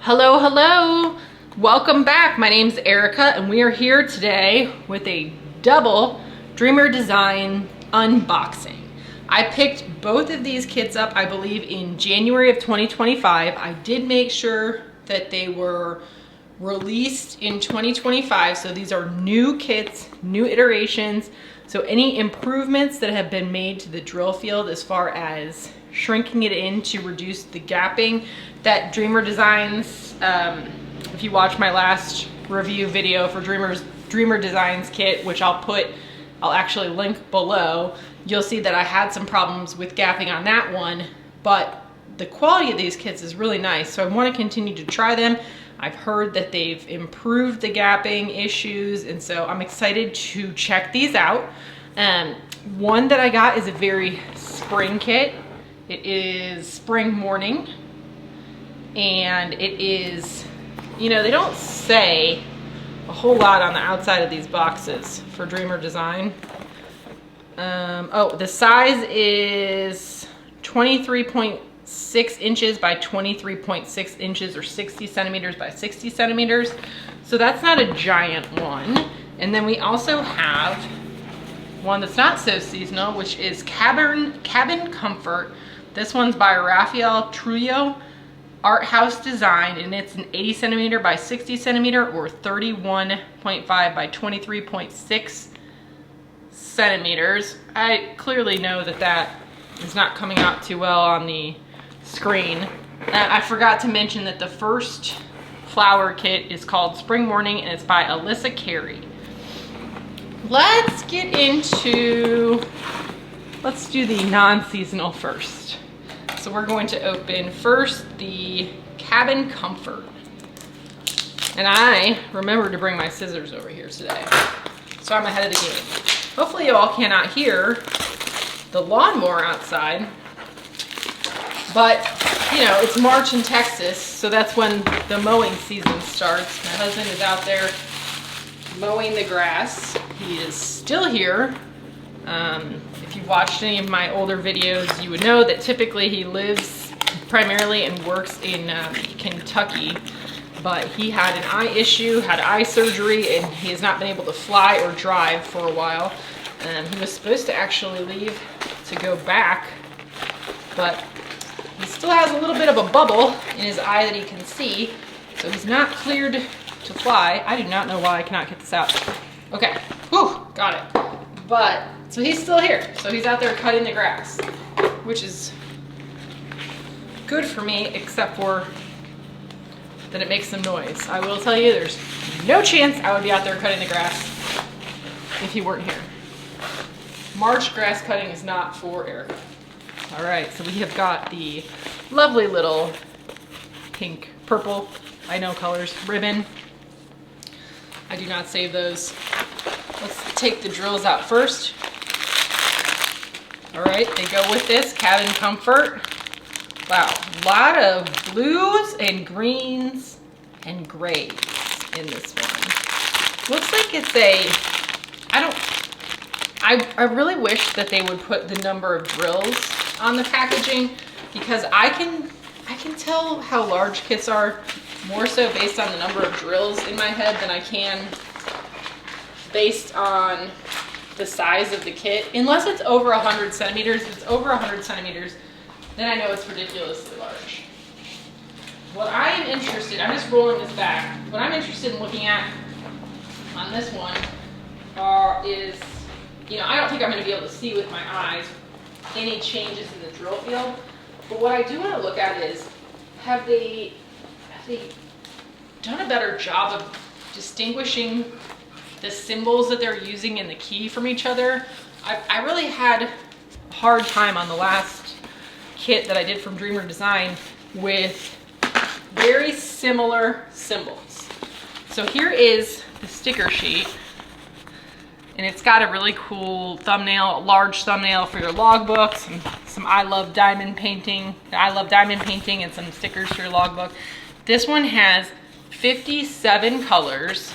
Hello, hello. Welcome back. My name's Erica and we are here today with a double Dreamer Design unboxing. I picked both of these kits up, I believe, in January of 2025. I did make sure that they were released in 2025. So these are new kits, new iterations. So any improvements that have been made to the drill field as far as shrinking it in to reduce the gapping that Dreamer Designs, if you watch my last review video for Dreamer Designs kit, which I'll actually link below, you'll see that I had some problems with gapping on that one, but the quality of these kits is really nice. So I want to continue to try them. I've heard that they've improved the gapping issues, and so I'm excited to check these out. One that I got is a very spring kit. It is spring morning, and it is, you know, they don't say a whole lot on the outside of these boxes for Dreamer Design. Oh, the size is 23.6 inches by 23.6 inches, or 60 centimeters by 60 centimeters. So that's not a giant one. And then we also have one that's not so seasonal, which is Cabin Comfort. This one's by Rafael Trujillo Art House Design, and it's an 80 centimeter by 60 centimeter, or 31.5 by 23.6 centimeters. I clearly know that that is not coming out too well on the screen. I forgot to mention that the first flower kit is called Spring Morning, and it's by Alyssa Carey. Let's do the non-seasonal first. So we're going to open first the Cabin Comfort. And I remembered to bring my scissors over here today, so I'm ahead of the game. Hopefully you all cannot hear the lawnmower outside, but you know, it's March in Texas, so that's when the mowing season starts. My husband is out there mowing the grass. He is still here. If you've watched any of my older videos, you would know that typically he lives primarily and works in Kentucky, but he had an eye issue, had eye surgery, and he has not been able to fly or drive for a while. He was supposed to actually leave to go back, but he still has a little bit of a bubble in his eye that he can see, so he's not cleared to fly. I do not know why I cannot get this out. Okay, whew, got it. But, so he's still here. So he's out there cutting the grass, which is good for me, except for that it makes some noise. I will tell you, there's no chance I would be out there cutting the grass if he weren't here. March grass cutting is not for Erica. All right, so we have got the lovely little pink, purple, I know colors, ribbon. I do not save those. Let's take the drills out first. All right, they go with this Cabin Comfort. Wow, a lot of blues and greens and grays in this one. Looks like it's I really wish that they would put the number of drills on the packaging, because I can tell how large kits are more so based on the number of drills in my head than I can based on the size of the kit. Unless it's over 100 centimeters. If it's over 100 centimeters, then I know it's ridiculously large. What I am interested, I'm just rolling this back. What I'm interested in looking at on this one is, you know, I don't think I'm going to be able to see with my eyes any changes in the drill field. But what I do want to look at is, have they done a better job of distinguishing the symbols that they're using in the key from each other? I really had a hard time on the last kit that I did from Dreamer Design with very similar symbols. So here is the sticker sheet, and it's got a really cool thumbnail, a large thumbnail for your logbook, some I love diamond painting and some stickers for your logbook. This one has 57 colors,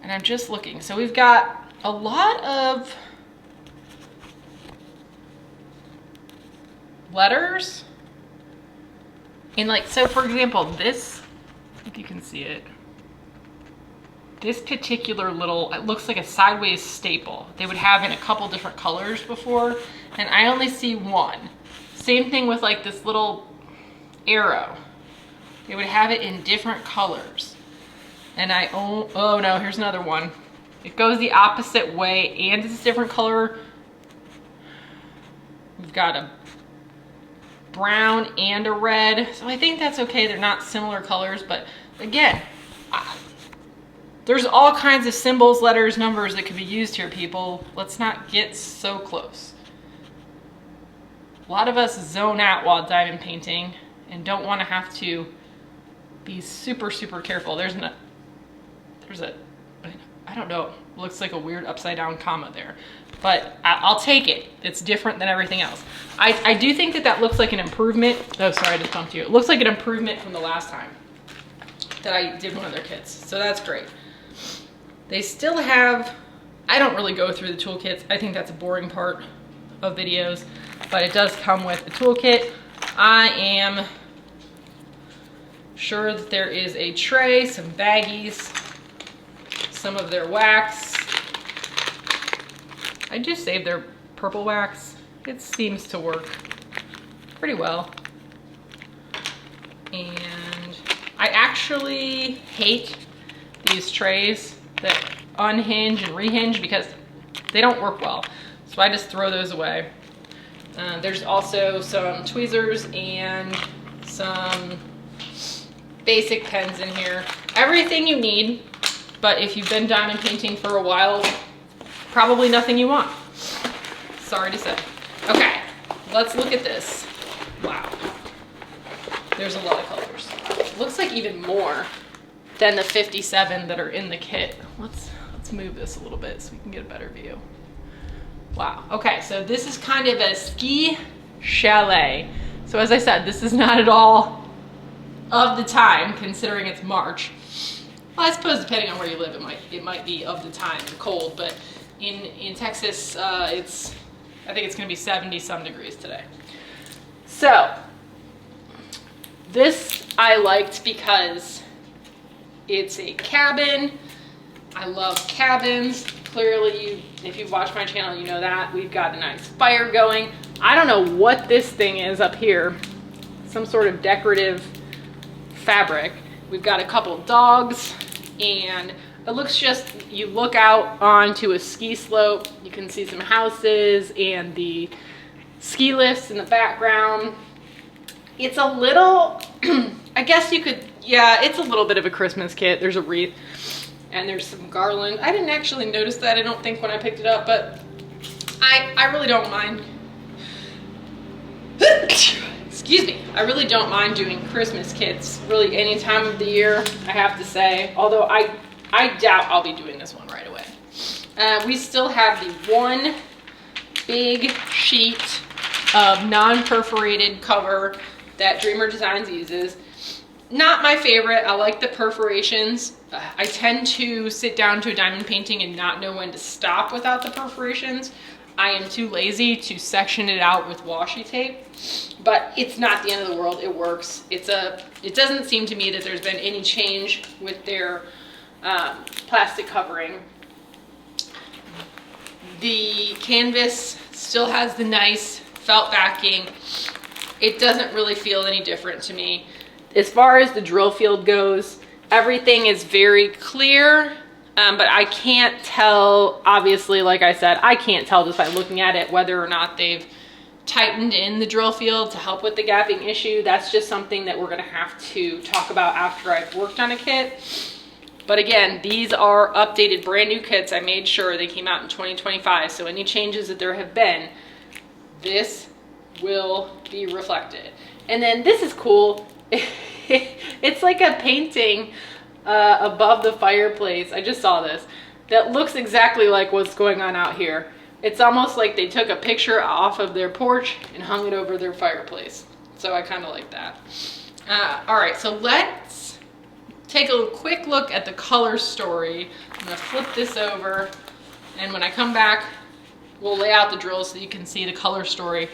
and I'm just looking. So we've got a lot of letters And like, so for example, this, if you can see it, this particular little, it looks like a sideways staple. They would have in a couple different colors before, and I only see one. Same thing with like this little arrow. They would have it in different colors. And oh no, here's another one. It goes the opposite way and it's a different color. We've got a brown and a red. So I think that's okay. They're not similar colors, but again, there's all kinds of symbols, letters, numbers that could be used here, people. Let's not get so close. A lot of us zone out while diamond painting and don't want to have to be super, super careful. There's a, I don't know, looks like a weird upside down comma there, but I'll take it. It's different than everything else. I do think that looks like an improvement. Oh, sorry, I just bumped you. It looks like an improvement from the last time that I did one of their kits, so that's great. They still have, I don't really go through the toolkits. I think that's a boring part of videos, but it does come with a toolkit. I am sure that there is a tray, some baggies, some of their wax. I just saved their purple wax. It seems to work pretty well. And I actually hate these trays that unhinge and rehinge because they don't work well. So I just throw those away. There's also some tweezers and some basic pens in here. Everything you need, but if you've been diamond painting for a while, probably nothing you want. Sorry to say. Okay, let's look at this. Wow. There's a lot of colors. Looks like even more than the 57 that are in the kit. Let's move this a little bit so we can get a better view. Wow. Okay, so this is kind of a ski chalet. So as I said, this is not at all of the time, considering it's March. Well, I suppose depending on where you live, it might be of the time and cold, but in Texas, I think it's gonna be 70 some degrees today. So this I liked because it's a cabin. I love cabins. Clearly, if you've watched my channel, you know that. We've got a nice fire going. I don't know what this thing is up here. Some sort of decorative fabric. We've got a couple dogs, and it looks just, you look out onto a ski slope. You can see some houses and the ski lifts in the background. It's a little, I guess you could, yeah, it's a little bit of a Christmas kit. There's a wreath and there's some garland. I didn't actually notice that, I don't think, when I picked it up, but I really don't mind. Excuse me. I really don't mind doing Christmas kits really any time of the year, I have to say. Although I doubt I'll be doing this one right away. We still have the one big sheet of non-perforated cover that Dreamer Designs uses. Not my favorite. I like the perforations. I tend to sit down to a diamond painting and not know when to stop without the perforations. I am too lazy to section it out with washi tape, but it's not the end of the world. It works. It doesn't seem to me that there's been any change with their plastic covering. The canvas still has the nice felt backing. It doesn't really feel any different to me. As far as the drill field goes, everything is very clear, but I can't tell, obviously, like I said, I can't tell just by looking at it whether or not they've tightened in the drill field to help with the gapping issue. That's just something that we're gonna have to talk about after I've worked on a kit. But again, these are updated brand new kits. I made sure they came out in 2025, so any changes that there have been, this will be reflected. And then this is cool. It's like a painting above the fireplace. I just saw this. That looks exactly like what's going on out here. It's almost like they took a picture off of their porch and hung it over their fireplace. So I kind of like that. All right, so let's take a quick look at the color story. I'm gonna flip this over, and when I come back, we'll lay out the drills so you can see the color story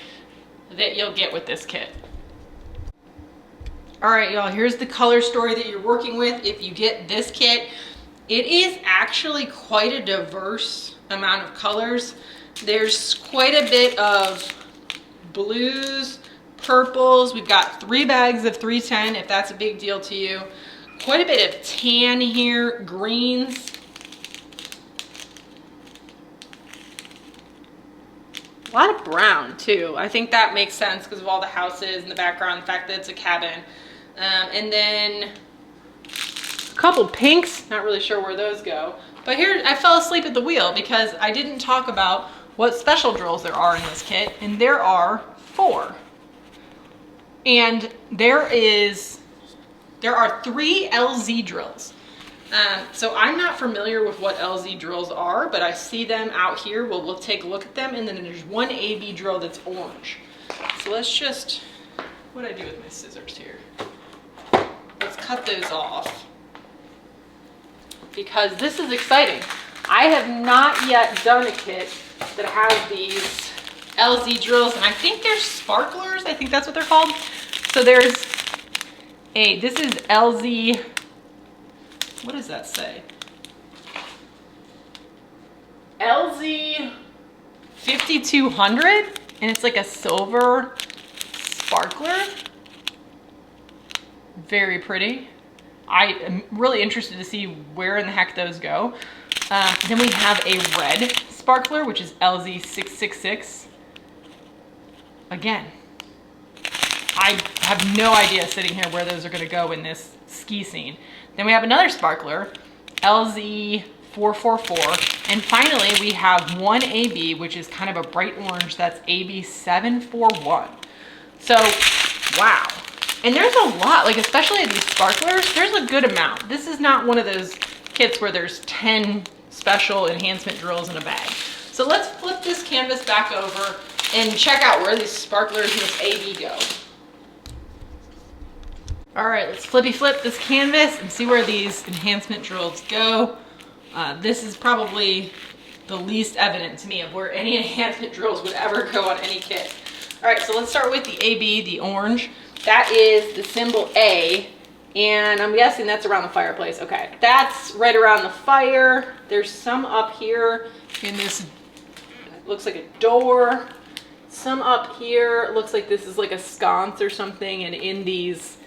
that you'll get with this kit. All right, y'all, here's the color story that you're working with if you get this kit. It is actually quite a diverse amount of colors. There's quite a bit of blues, purples. We've got 3 bags of 310 if that's a big deal to you. Quite a bit of tan here, greens. A lot of brown too. I think that makes sense because of all the houses in the background, the fact that it's a cabin. And then a couple pinks, not really sure where those go. But here, I fell asleep at the wheel because I didn't talk about what special drills there are in this kit, and there are 4. And there are 3 LZ drills. So I'm not familiar with what LZ drills are, but I see them out here. We'll take a look at them, and then there's 1 AB drill that's orange. So let's just, what do I do with my scissors here? Let's cut those off because this is exciting. I have not yet done a kit that has these LZ drills, and I think they're sparklers. I think that's what they're called. So this is LZ, what does that say? LZ 5200, and it's like a silver sparkler. Very pretty. I am really interested to see where in the heck those go. Then we have a red sparkler, which is LZ 666. Again, I have no idea sitting here where those are going to go in this ski scene. Then we have another sparkler, LZ 444. And finally, we have 1 AB, which is kind of a bright orange. That's AB 741. So, wow. And there's a lot, like especially these sparklers, there's a good amount. This is not one of those kits where there's 10 special enhancement drills in a bag. So let's flip this canvas back over and check out where these sparklers and this AB go. All right, let's flippy flip this canvas and see where these enhancement drills go. This is probably the least evident to me of where any enhancement drills would ever go on any kit. All right, so let's start with the AB, the orange. That is the symbol A, and I'm guessing that's around the fireplace. Okay, that's right around the fire. There's some up here in this, looks like a door. Some up here, looks like this is like a sconce or something, and in these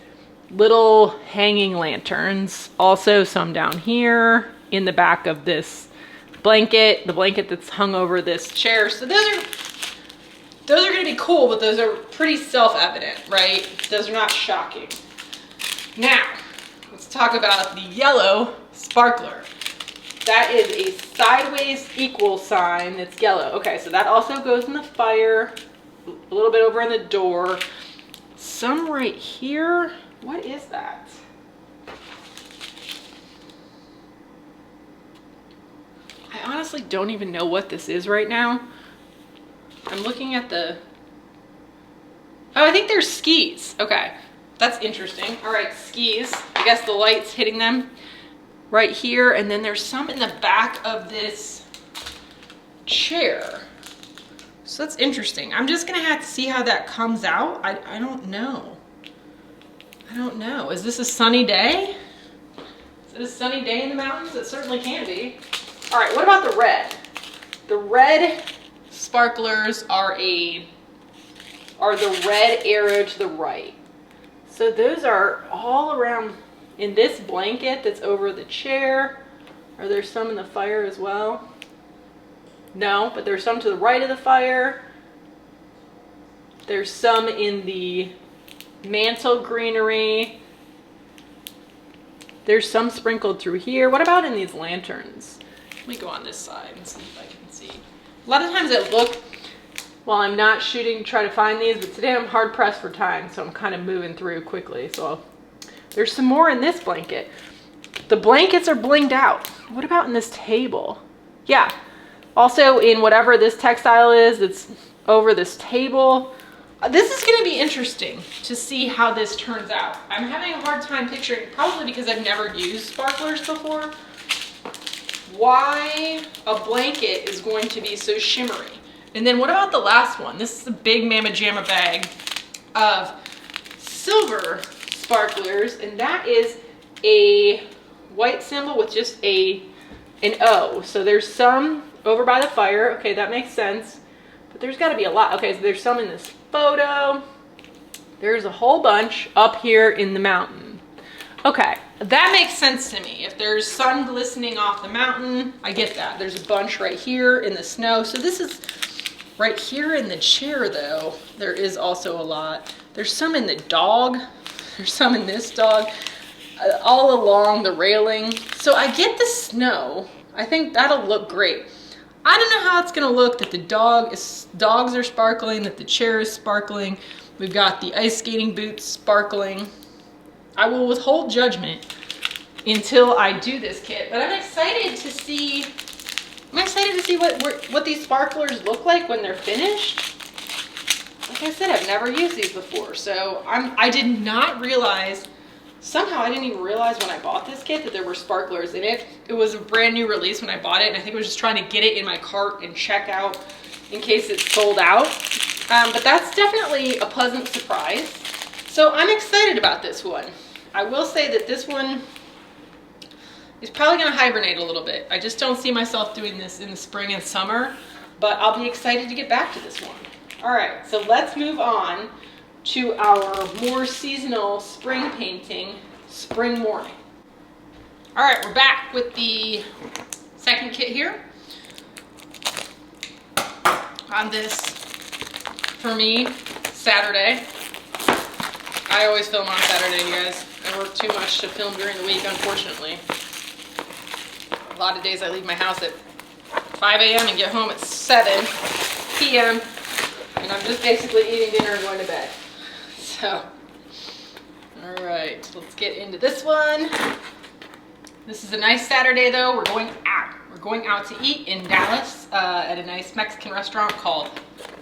little hanging lanterns. Also some down here in the back of this blanket, the blanket that's hung over this chair. So those are going to be cool, but those are pretty self-evident, right? Those are not shocking. Now, let's talk about the yellow sparkler. That is a sideways equal sign that's yellow. Okay, so that also goes in the fire, a little bit over in the door. Some right here. What is that? I honestly don't even know what this is right now. I'm looking at the, oh, I think they're skis. Okay, that's interesting. All right, skis. I guess the light's hitting them right here, and then there's some in the back of this chair. So that's interesting. I'm just gonna have to see how that comes out. I don't know. I don't know. Is this a sunny day? Is it a sunny day in the mountains? It certainly can be. All right, what about the red? The red sparklers are the red arrow to the right. So those are all around in this blanket that's over the chair. Are there some in the fire as well? No, but there's some to the right of the fire. There's some in the mantle greenery. There's some sprinkled through here. What about in these lanterns? Let me go on this side and see if I can see. A lot of times it look, while I'm not shooting to try to find these, but today I'm hard pressed for time, so I'm kind of moving through quickly. So there's some more in this blanket. The blankets are blinged out. What about in this table? Yeah, also in whatever this textile is that's over this table. This is going to be interesting to see how this turns out. I'm having a hard time picturing, probably because I've never used sparklers before, why a blanket is going to be so shimmery. And then what about the last one? This is a big Mama Jamma bag of silver sparklers, and that is a white symbol with just an O. So there's some over by the fire. Okay, that makes sense. But there's got to be a lot. Okay, so there's some in this photo. There's a whole bunch up here in the mountain. Okay, that makes sense to me. If there's sun glistening off the mountain, I get that. There's a bunch right here in the snow. So this is right here in the chair, though. There is also a lot. There's some in the dog. There's some in this dog. All along the railing. So I get the snow. I think that'll look great. I don't know how it's gonna look that the dogs are sparkling, that the chair is sparkling. We've got the ice skating boots sparkling. I will withhold judgment until I do this kit, but I'm excited to see what these sparklers look like when they're finished. Like I said, I've never used these before, so I did not realize, somehow I didn't even realize when I bought this kit that there were sparklers in it. It was a brand new release when I bought it, and I think I was just trying to get it in my cart and check out in case it's sold out. But that's definitely a pleasant surprise. So I'm excited about this one. I will say that this one is probably gonna hibernate a little bit. I just don't see myself doing this in the spring and summer, but I'll be excited to get back to this one. All right, so let's move on to our more seasonal spring painting, Spring Morning. All right, we're back with the second kit here. On this, for me, Saturday. I always film on Saturday, you guys. I work too much to film during the week, unfortunately. A lot of days I leave my house at 5 a.m. and get home at 7 p.m. and I'm just basically eating dinner and going to bed. So, all right, let's get into this one. This is a nice Saturday though. We're going out. We're going out to eat in Dallas at a nice Mexican restaurant called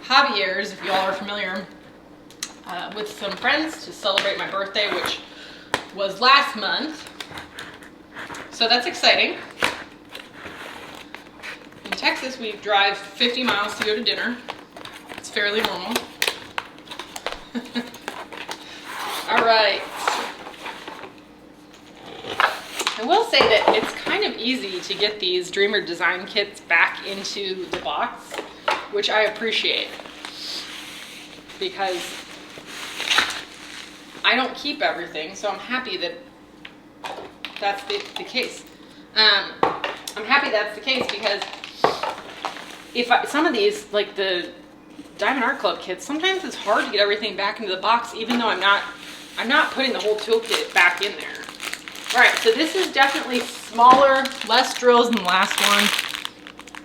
Javier's, if y'all are familiar, with some friends to celebrate my birthday, which was last month. So that's exciting. In Texas, we drive 50 miles to go to dinner. It's fairly normal. All right. I will say that it's kind of easy to get these Dreamer design kits back into the box, which I appreciate, because I don't keep everything, so I'm happy that that's the case. I'm happy that's the case because some of these, like the Diamond Art Club kits, sometimes it's hard to get everything back into the box, even though I'm not putting the whole toolkit back in there. All right, so this is definitely smaller, less drills than the last one.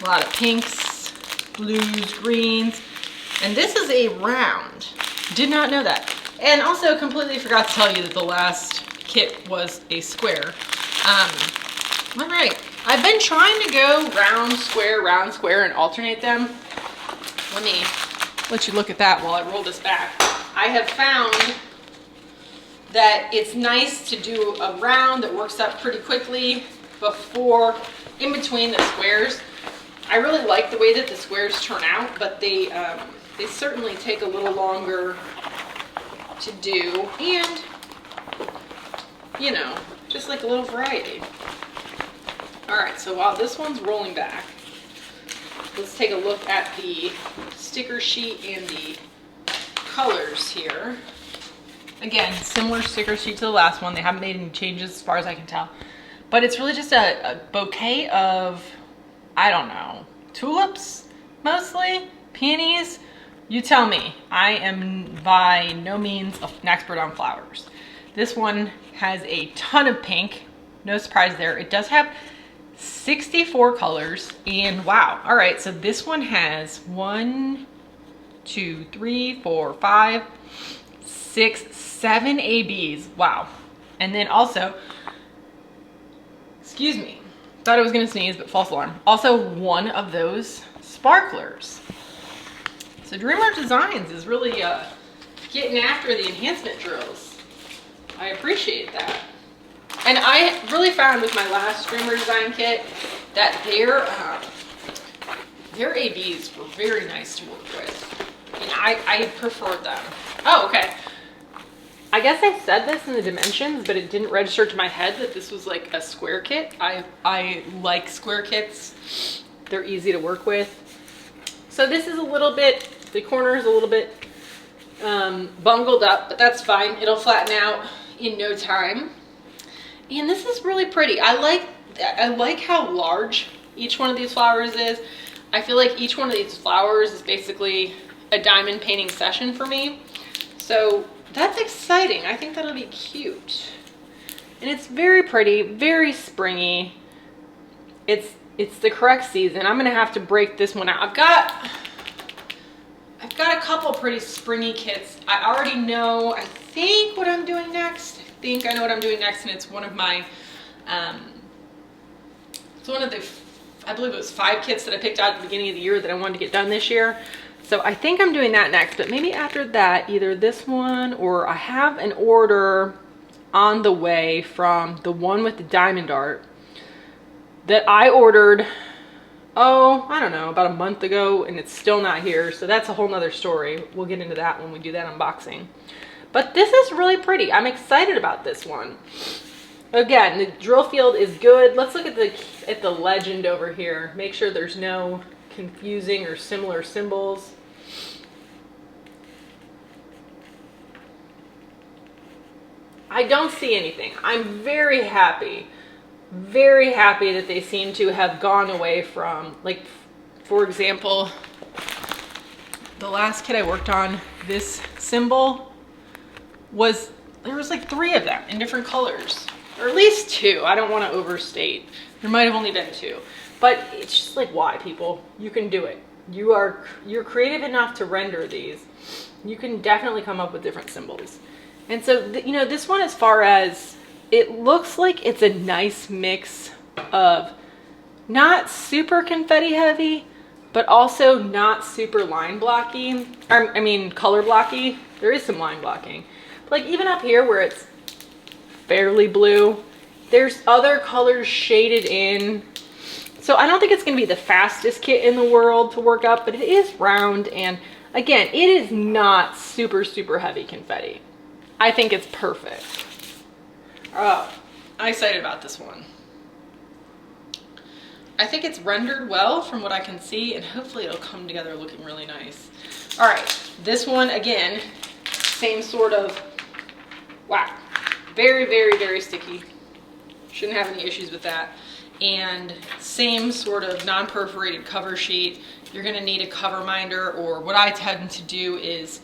A lot of pinks, blues, greens, and this is a round. Did not know that. And also completely forgot to tell you that the last kit was a square. All right, I've been trying to go round, square, and alternate them. Let me let you look at that while I roll this back. I have found that it's nice to do a round that works up pretty quickly in between the squares. I really like the way that the squares turn out, but they certainly take a little longer to do, and you know, just like a little variety. All right, so while this one's rolling back, let's take a look at the sticker sheet and the colors here. Again, similar sticker sheet to the last one. They haven't made any changes as far as I can tell. But it's really just a bouquet of, I don't know, tulips, mostly, peonies. You tell me. I am by no means an expert on flowers. This one has a ton of pink. No surprise there. It does have 64 colors, and wow. All right, so this one has 1, 2, 3, 4, 5, 6, 7 ABs. Wow. And then also, excuse me, thought I was gonna sneeze, but false alarm. Also one of those sparklers. So Dreamer Designs is really getting after the enhancement drills. I appreciate that. And I really found with my last Dreamer Design kit that their ABs were very nice to work with. And I preferred them. Oh, okay. I guess I said this in the dimensions, but it didn't register to my head that this was like a square kit. I like square kits. They're easy to work with. So this is a little bit, the corner is a little bit bungled up, but that's fine. It'll flatten out in no time. And this is really pretty. I like how large each one of these flowers is. I feel like each one of these flowers is basically a diamond painting session for me. So that's exciting. I think that'll be cute. And it's very pretty, very springy. It's the correct season. I'm gonna have to break this one out. I've got a couple pretty springy kits. I already know, I think what I'm doing next. I think I know what I'm doing next, and it's one of my, it's one of the, I believe it was 5 kits that I picked out at the beginning of the year that I wanted to get done this year. So I think I'm doing that next, but maybe after that, either this one or I have an order on the way from the one with the diamond art that I ordered, oh, I don't know, about a month ago, and it's still not here. So that's a whole nother story. We'll get into that when we do that unboxing. But this is really pretty. I'm excited about this one. Again, the drill field is good. Let's look at the legend over here. Make sure there's no confusing or similar symbols. I don't see anything. I'm very happy that they seem to have gone away from, like, for example, the last kit I worked on, this symbol was, there was like 3 of them in different colors, or at least 2. I don't want to overstate. There might have only been 2, but it's just like, why, people? You can do it. You're creative enough to render these. You can definitely come up with different symbols. And so, you know, this one, as far as, it looks like it's a nice mix of not super confetti heavy, but also not super line blocky. I mean, color blocky. There is some line blocking. But like even up here where it's fairly blue, there's other colors shaded in. So I don't think it's gonna be the fastest kit in the world to work up, but it is round. And again, it is not super, super heavy confetti. I think it's perfect. Oh, I'm excited about this one. I think it's rendered well from what I can see, and hopefully it'll come together looking really nice. All right, this one, again, same sort of, wow, very, very, very sticky. Shouldn't have any issues with that. And same sort of non-perforated cover sheet. You're gonna need a cover minder, or what I tend to do is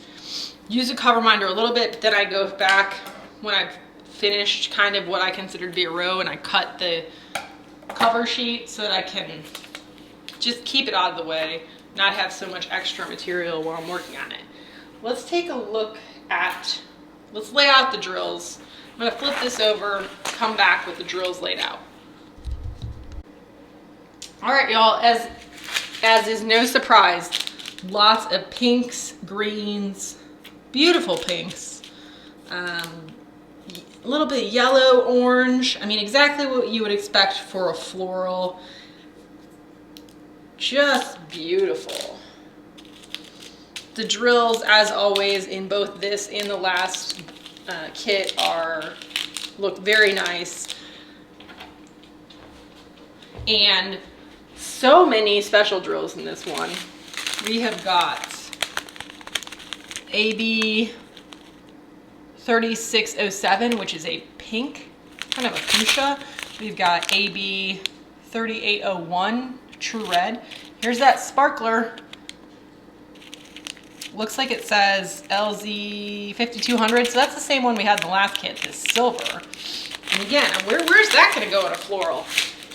use a cover minder a little bit, but then I go back when I've finished kind of what I consider to be a row, and I cut the cover sheet so that I can just keep it out of the way, not have so much extra material while I'm working on it. Let's take a look at, let's lay out the drills. I'm gonna flip this over, come back with the drills laid out. All right, y'all, as is no surprise, lots of pinks, greens, beautiful pinks, a little bit yellow, orange. I mean, exactly what you would expect for a floral. Just beautiful. The drills, as always, in both this and the last kit look very nice. And so many special drills in this one. We have got AB 3607, which is a pink, kind of a fuchsia. We've got AB 3801, true red. Here's that sparkler. Looks like it says LZ 5200, so that's the same one we had in the last kit, this silver. And again, where's that gonna go in a floral?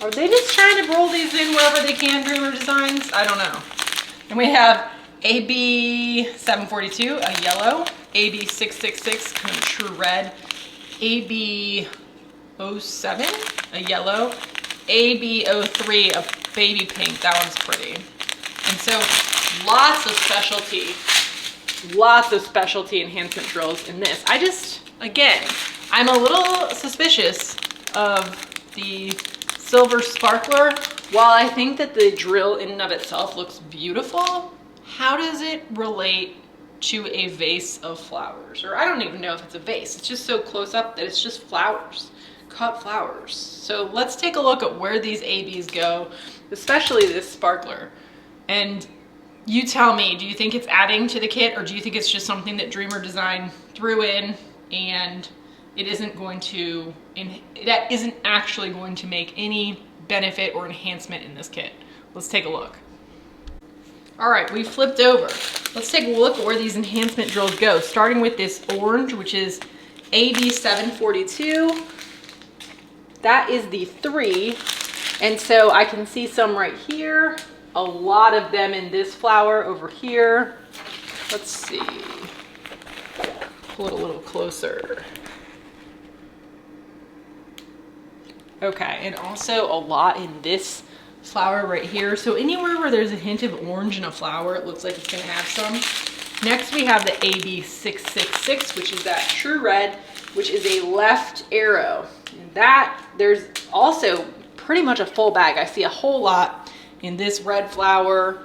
Are they just trying to roll these in wherever they can, Dreamer Designs? I don't know. And we have AB 742, a yellow, AB 666, kind of true red, AB 07, a yellow, AB 03, a baby pink. That one's pretty. And so lots of specialty enhancement drills in this. Again, I'm a little suspicious of the silver sparkler. While I think that the drill in and of itself looks beautiful, how does it relate to a vase of flowers. Or I don't even know if it's a vase. It's just so close up that it's just flowers, cut flowers. So let's take a look at where these ABs go, especially this sparkler. And you tell me, do you think it's adding to the kit, or do you think it's just something that Dreamer Design threw in and it isn't going to, that isn't actually going to make any benefit or enhancement in this kit? Let's take a look. All right, we flipped over. Let's take a look at where these enhancement drills go, starting with this orange, which is AB742. That is the 3. And so I can see some right here, a lot of them in this flower over here. Let's see, pull it a little closer. Okay, and also a lot in this flower right here. So anywhere where there's a hint of orange in a flower, it looks like it's gonna have some. Next we have the AB666, which is that true red, which is a left arrow. And that, there's also pretty much a full bag. I see a whole lot in this red flower,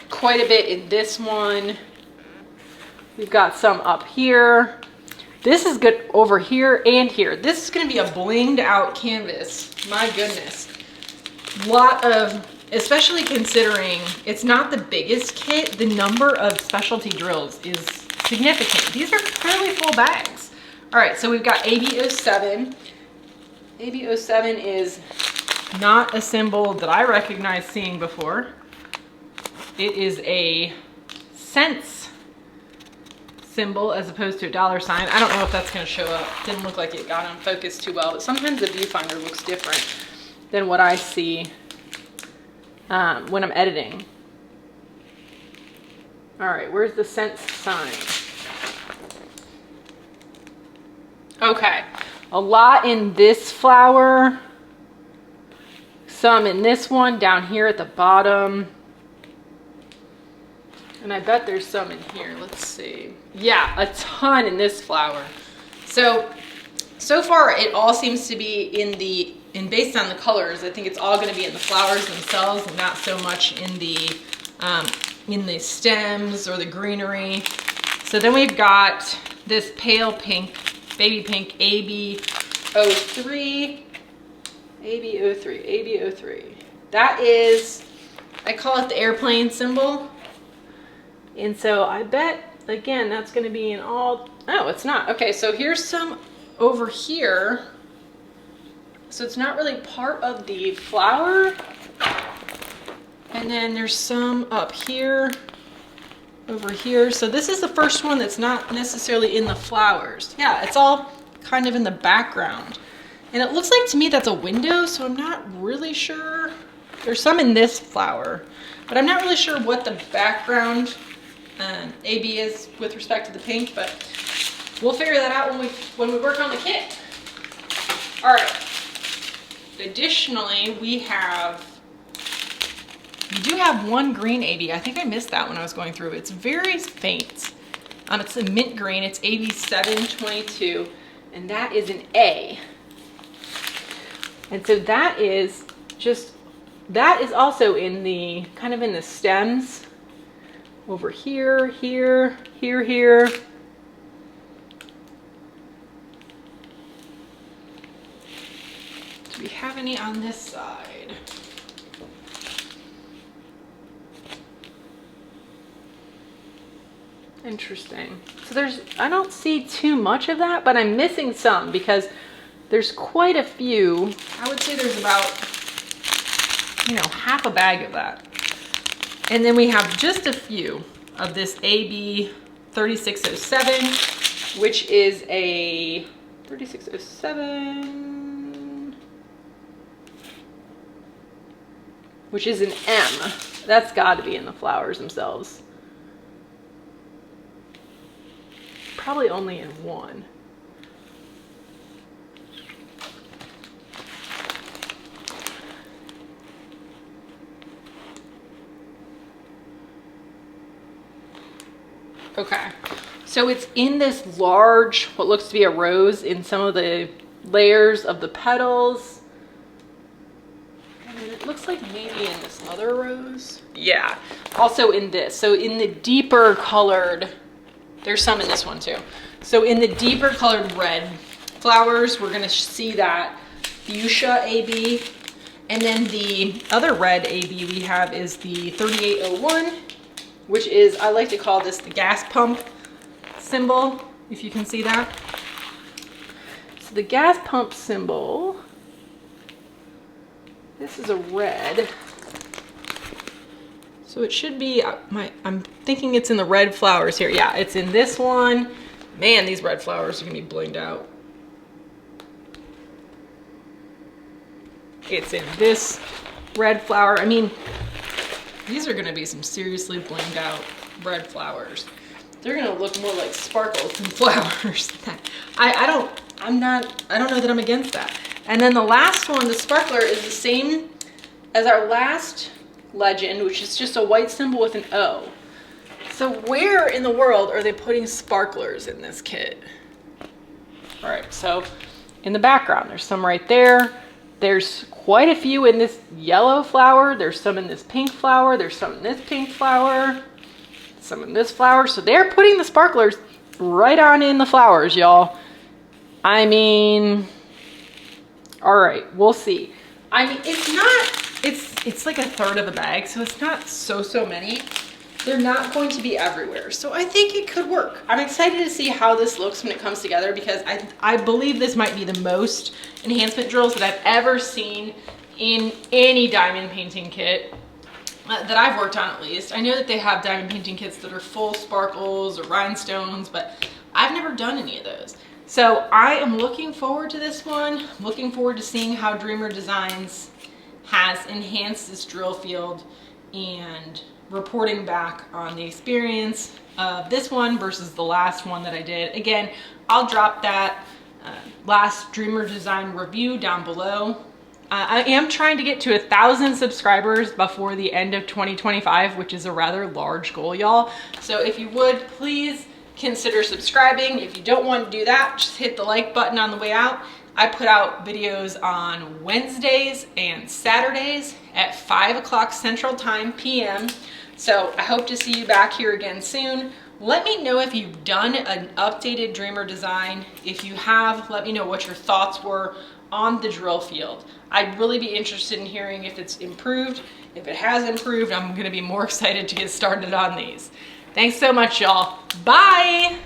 quite a bit in this one. We've got some up here. This is good over here and here. This is gonna be a blinged out canvas. My goodness. Lot of, especially considering it's not the biggest kit, the number of specialty drills is significant. These are fairly full bags. All right, so we've got AB07. AB07 is not a symbol that I recognize seeing before. It is a cents symbol as opposed to a $. I don't know if that's gonna show up. Didn't look like it got on focus too well, but sometimes the viewfinder looks different than what I see when I'm editing. All right, where's the cents sign? Okay, a lot in this flower, some in this one down here at the bottom, and I bet there's some in here. Let's see. Yeah, a ton in this flower. So far it all seems to be and based on the colors, I think it's all going to be in the flowers themselves and not so much in the stems or the greenery. So then we've got this pale pink, baby pink AB03. AB03. That is, I call it the airplane symbol. And so I bet, again, that's going to be in all, oh, it's not. Okay, so here's some over here. So it's not really part of the flower. And then there's some up here, over here. So this is the first one that's not necessarily in the flowers. Yeah, it's all kind of in the background. And it looks like to me that's a window, so I'm not really sure. There's some in this flower, but I'm not really sure what the background AB is with respect to the pink, but we'll figure that out when we work on the kit. All right. Additionally, we do have one green AB. I think I missed that when I was going through. It's very faint. It's a mint green. It's AB722, and that is an A. And so that is also in the, kind of in the stems. Over here, here, here, here. Do we have any on this side? Interesting. So I don't see too much of that, but I'm missing some because there's quite a few. I would say there's about, half a bag of that. And then we have just a few of this AB3607, which is a 3607, which is an M. That's got to be in the flowers themselves. Probably only in one. Okay, so it's in this large, what looks to be a rose in some of the layers of the petals. And then it looks like maybe in this other rose. Yeah, also in this. So in the deeper colored There's some in this one too. So in the deeper colored red flowers, we're gonna see that fuchsia AB. And then the other red AB we have is the 3801, which is, I like to call this the gas pump symbol, if you can see that. So the gas pump symbol, this is a red. So it should be, I'm thinking it's in the red flowers here. Yeah, it's in this one. Man, these red flowers are gonna be blinged out. It's in this red flower. I mean, these are gonna be some seriously blinged out red flowers. They're gonna look more like sparkles than flowers. I don't know that I'm against that. And then the last one, the sparkler, is the same as our last legend, which is just a white symbol with an O. So where in the world are they putting sparklers in this kit? All right, so in the background, there's some right there. There's quite a few in this yellow flower. There's some in this pink flower. There's some in this pink flower. Some in this flower. So they're putting the sparklers right on in the flowers, y'all. I mean, all right, we'll see. I mean, it's like a third of the bag, so it's not so many. They're not going to be everywhere. So I think it could work. I'm excited to see how this looks when it comes together, because I believe this might be the most enhancement drills that I've ever seen in any diamond painting kit that I've worked on, at least. I know that they have diamond painting kits that are full sparkles or rhinestones, but I've never done any of those. So I am looking forward to this one. Looking forward to seeing how Dreamer Designs has enhanced this drill field and reporting back on the experience of this one versus the last one that I did. Again, I'll drop that last Dreamer Design review down below. I am trying to get to 1,000 subscribers before the end of 2025, which is a rather large goal, y'all. So if you would, please consider subscribing. If you don't want to do that, just hit the like button on the way out. I put out videos on Wednesdays and Saturdays at 5 o'clock Central Time PM. So I hope to see you back here again soon. Let me know if you've done an updated Dreamer Design. If you have, let me know what your thoughts were on the drill field. I'd really be interested in hearing if it's improved. If it has improved, I'm gonna be more excited to get started on these. Thanks so much, y'all. Bye.